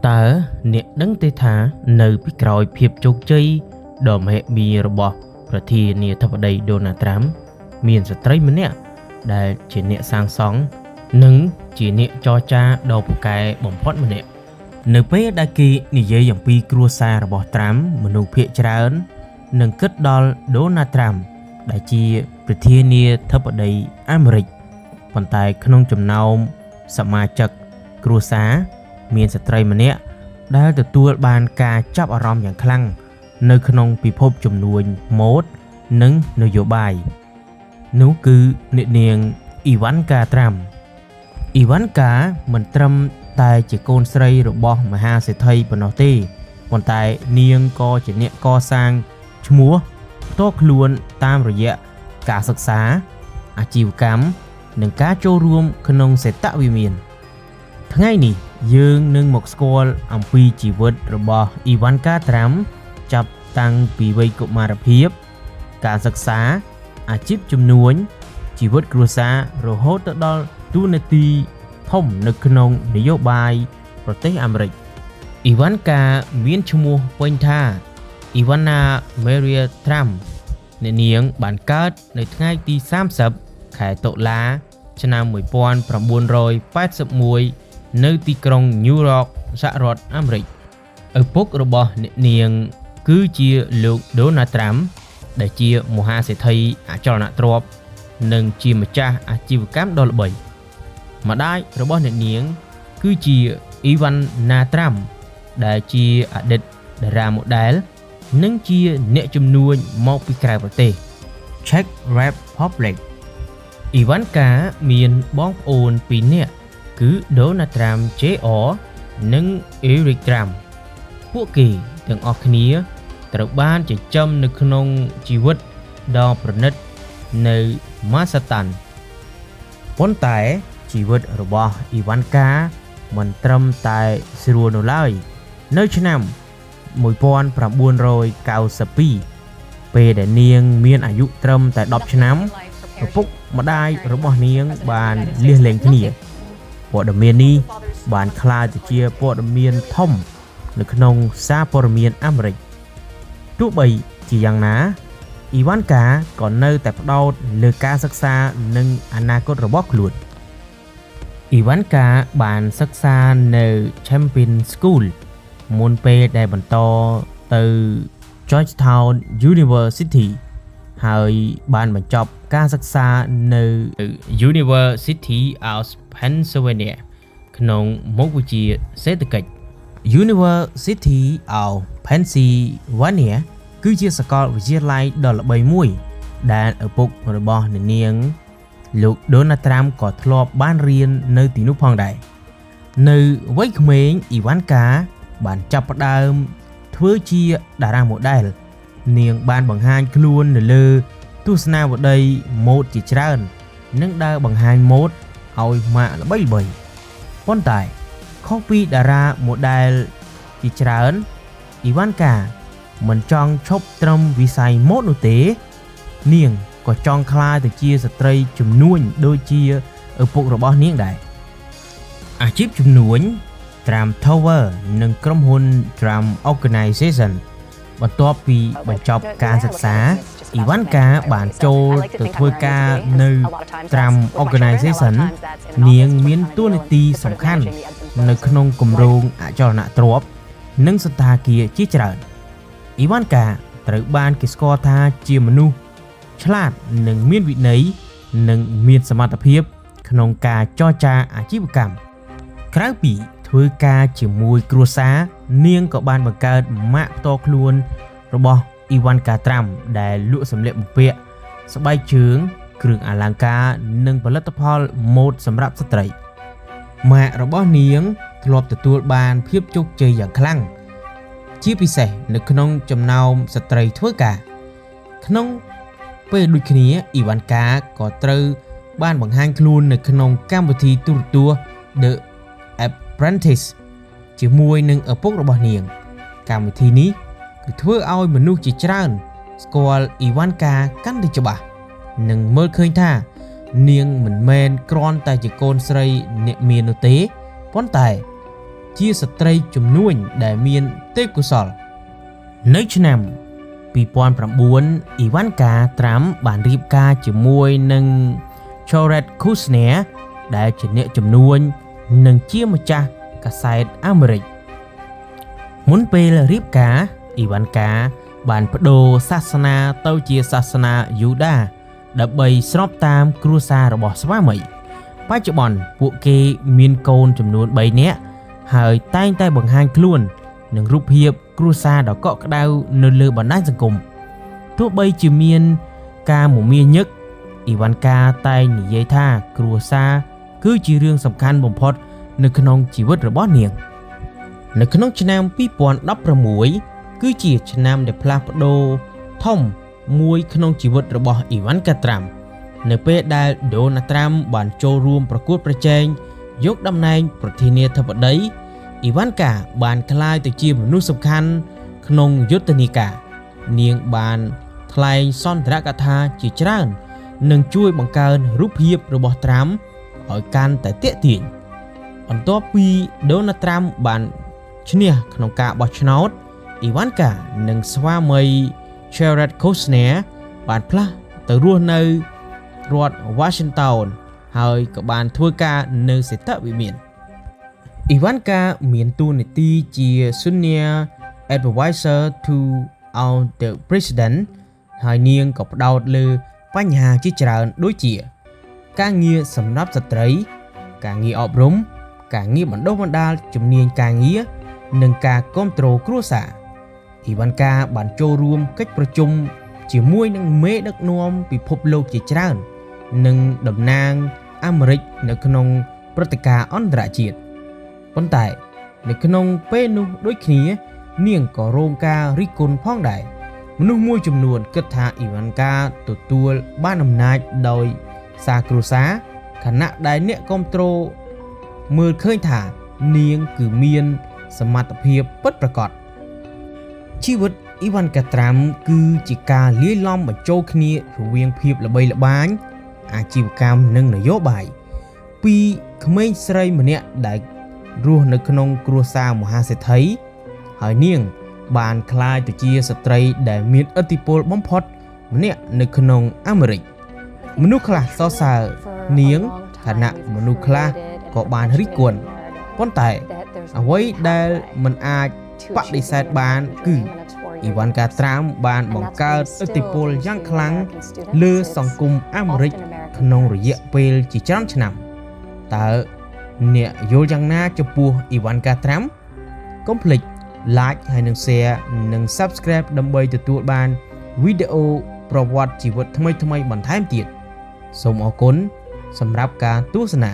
តើអ្នកដឹងទេថានៅពីក្រោយភាពជោគជ័យដ៏មហិមារបស់ប្រធានាធិបតី Donald Trump មានស្ត្រីម្នាក់ដែលជាអ្នកសាងសង់និងជាអ្នកចរចាដ៏ពូកែបំផុតម្នាក់នៅពេលដែលគេនិយាយអំពីគ្រួសាររបស់ Trump មនុស្សភាគច្រើននឹងគិតដល់ Donald Trump ដែលជាប្រធានាធិបតីអាមេរិកប៉ុន្តែក្នុងចំណោមសមាជិកគ្រួសារមានស្ត្រីម្នាក់ដែលទទួលបានការចាប់អារម្មណ៍យ៉ាងខ្លាំងនៅក្នុងពិភពជំនួញម៉ូដនិងនយោបាយនោះគឺអ្នកនាង Ivanka Trump Ivanka មិនត្រឹមតែជាកូនស្រីរបស់មហាសេដ្ឋីប៉ុណ្ណោះទេប៉ុន្តែនាងក៏ជាអ្នកកសាងឈ្មោះផ្ទាល់ខ្លួនតាមរយៈការសិក្សាអាជីវកម្មនិងការចូលរួមក្នុងសេតវិមានថ្ងៃនេះយើងនឹងមកស្គាល់អំពីជីវិតរបស់ Ivanka Trump ចាប់តាំងពីវ័យកុមារភាពការសិក្សាអាជីពជំនួញជីវិតគ្រួសាររហូតទៅដល់តួនាទីធំនៅក្នុងនយោបាយប្រទេសអាមេរិក Ivanka មានឈ្មោះពេញថា Ivana Maria Trump អ្នកនាងបានកើតនៅថ្ងៃទី30ខែតុលាឆ្នាំ1981នៅទីក្រុង New York សហរដ្ឋអាមេរិកឪពុករបស់អ្នកនាងគឺជាលោក Donald Trump ដែលជាមហាសេដ្ឋីអចលនទ្រព្យនិងជាម្ចាស់អាជីវកម្មដ៏ល្បីម្ដាយរបស់អ្នកនាងគឺជា Ivana Trump ដែលជាអតីតតារាម៉ូដែលនិងជាអ្នកជំនួញមកពីក្រៅប្រទេស Czech Republic Ivanka មានបងប្អូន2នាក់គឺ Donald Trump Jr. និង Eric Trump ពួកគេទាំងអស់គ្នាត្រូវបានចិញ្ចឹមនៅក្នុងជីវិតដ៏ប្រណិតនៅ Manhattan ប៉ុន្តែជីវិតរបស់ Ivanka មិនត្រឹមតែស្រួលនោះឡើយនៅឆ្នាំ1992ពេលដែលនាងមានអាយុត្រឹមតែ10ឆ្នាំឪពុកម្ដាយរបស់នាងបានលាសលែងគ្នាព័ត៌មាននេះបានក្លាយទៅជាព័ត៌មានធំនៅក្នុងសារព័ត៌មានអាមេរិកទោះបីជាយ៉ាងណា Ivanka ក៏នៅតែផ្ដោតលើការសិក្សានិងអនាគតរបស់ខ្លួន Ivanka បានសិក្សានៅ Chapin School មុនពេលដែលបន្តទៅ Georgetown University ហើយបានបញ្ចប់ការសិក្សានៅ University of Pennsylvania ក្នុងមុខវិជ្ជាសេដ្ឋកិច្ច University of Pennsylvania គឺជាសាកលវិទ្យាល័យដ៏ល្បីមួយដែលឪពុករបស់អ្នកនាងលោក Donald Trump ក៏ធ្លាប់បានរៀននៅទីនោះផងដែរនៅវ័យក្មេង Ivanka បានចាប់ផ្ដើមធ្វើជាតារាម៉ូដែលនាងបានបង្ហាញខ្លួននៅលើទស្សនាវដ្តីម៉ូដជាច្រើននិងដើរបង្ហាញម៉ូដឲ្យម៉ាកល្បីៗប៉ុន្តែខុសពីតារាម៉ូដែលជាច្រើន Ivanka មិនចង់ឈប់ត្រឹមវិស័យម៉ូដនោះទេនាងក៏ចង់ក្លាយទៅជាស្ត្រីជំនួញដូចជាឪពុករបស់នាងដែរអាជីពជំនួញ Trump Tower និងក្រុមហ៊ុន Trump Organization បន្ទាប់ពីបញ្ចប់ការសិក្សា Ivanka បានចូលទៅធ្វើការនៅ Trump Organization នាងមានតួនាទីសំខាន់នៅក្នុងគម្រោងអចលនទ្រព្យនិងសណ្ឋាគារជាច្រើន Ivanka ត្រូវបានគេស្គាល់ថាជាមនុស្សឆ្លាតនិងមានវិន័យនិងមានសមត្ថភាពក្នុងការចរចាអាជីវកម្មក្រៅពីធ្វើការជាមួយគ្រួសារនាងក៏បានបង្កើតម៉ាកផ្ទាល់ខ្លួនរបស់ Ivanka Trump ដែលលក់សម្លៀកបំពាក់ស្បែកជើងគ្រឿងអលង្ការនិងផលិតផលម៉ូដសម្រាប់ស្ត្រីម៉ាករបស់នាងធ្លាប់ទទួលបានភាពជោគជ័យយ៉ាងខ្លាំងជាពិសេសនៅក្នុងចំណោមស្ត្រីធ្វើការក្នុងពេលដូចគ្នា Ivanka ក៏ត្រូវបានបង្ហាញខ្លួននៅក្នុងកម្មវិធីទូរទស្សន៍ The Apprentice ជាមួយនឹងឪពុករបស់នាងកម្មវិធីនេះគឺធ្វើឲ្យមនុស្សជាច្រើនស្គាល់ Ivanka កាន់តែច្បាស់និងមើលឃើញថានាងមិនមែនគ្រាន់តែជាកូនស្រីអ្នកមាននោះទេប៉ុន្តែ ជាស្ត្រីជំនួញដែលមានទេពកោសល្យនៅឆ្នាំ2009 អ៊ីវ៉ាន់កាត្រាំបានរៀបការជាមួយនឹង Jared Kushner ដែលជាអ្នកជំនួញនិងជាម្ចាស់កាសែតអាមេរិកមុនពេលរៀបការអ៊ីវ៉ាន់កាបានប្ដូរសាសនាទៅជាសាសនាយូដាដើម្បីស្របតាមគ្រួសាររបស់ស្វាមីបច្ចុប្បន្នពួកគេមានកូនចំនួន3នាក់ហើយតែងតែបង្ហាញខ្លួននឹងរូបភាពគ្រួសារដ៏កក់ក្ដៅនៅលើបណ្ដាញសង្គមទោះបីជាមានការមមាញឹកអ៊ីវ៉ាន់កាតែងនិយាយថាគ្រួសារគឺជារឿងសំខាន់បំផុតនៅក្នុងជីវិតរបស់នាងនៅក្នុងឆ្នាំ2016គឺជាឆ្នាំដែលផ្លាស់ប្ដូរធំមួយក្នុងជីវិតរបស់អ៊ីវ៉ាន់កាត្រាំនៅពេលដែលដូណាល់ត្រាំបានចូលរួមប្រកួតប្រជែងយកតំណែងប្រធានាធិបតីអ៊ីវ៉ាន់កាបានក្លាយទៅជាមនុស្សសំខាន់ក្នុងយុទ្ធនាការនាងបានថ្លែងសន្ទរកថាជាច្រើននិងជួយបង្កើនរូបភាពរបស់ត្រាំឲ្យកាន់តែទាក់ទាញបន្ទាប់ពីដូណាល់ត្រាំបានឈ្នះក្នុងការបោះឆ្នោតអ៊ីវ៉ាន់កានិងស្វាមី Jared Kushner បានផ្លាស់ទៅរស់នៅរដ្ឋ Washington ហើយក៏បានធ្វើការនៅសេតវិមានអ៊ីវ៉ាន់កាមានតួនាទីជា Senior Advisor to the President ហើយនាងក៏ផ្ដោតលើបញ្ហាជាច្រើនដូចជាការងារសម្រាប់ស្ត្រីការងារអប់រំការងារបណ្ដុះបណ្ដាលជំនាញការងារនិងការគាំទ្រគ្រួសារអ៊ីវ៉ាន់កាបានចូលរួមកិច្ចប្រជុំជាមួយនឹងមេដឹកនាំពិភពលោកជាច្រើននិងតំណាងអាមេរិកនៅក្នុងព្រឹត្តិការណ៍អន្តរជាតិប៉ុន្តែនៅក្នុងពេលនោះដូចគ្នានាងក៏រងការរិះគន់ផងដែរមនុស្សមួយចំនួនគិតថាអ៊ីវ៉ាន់កាទទួលបានអំណាចដោយសារគ្រួសារខណៈដែលអ្នកគាំទ្រមើលឃើញថានាងគឺមានសមត្ថភាពពិតប្រាកដជីវិតអ៊ីវ៉ាន់កាត្រាំគឺជាការលាយឡំបញ្ចូលគ្នារវាងភាពល្បីល្បាញអាជីវកម្មនិងនយោបាយពីក្មេងស្រីម្នាក់ដែលរស់នៅក្នុងគ្រួសារមហាសេដ្ឋីហើយនាងបានក្លាយទៅជាស្ត្រីដែលមានឥទ្ធិពលបំផុតម្នាក់នៅក្នុងអាមេរិកមនុស្សខ្លះសរសើរនាងខណៈមនុស្សខ្លះក៏បានរិះគន់ប៉ុន្តែអ្វីដែលមិនអាចបដិសេធបានគឺអ៊ីវ៉ាន់កាត្រាំបានបង្កើតឥទ្ធិពលយ៉ាងខ្លាំងលើសង្គមអាមេរិកក្នុងរយៈពេលជាច្រើនឆ្នាំតើអ្នកយល់យ៉ាងណាចំពោះអ៊ីវ៉ាន់កាត្រាំកុំភ្លេច like ហើយនិង share និង subscribe ដើម្បីទទួលបានវីដេអូប្រវត្តិជីវិតថ្មីៗបន្ថែមទៀតសូមអរគុណសម្រាប់ការទស្សនា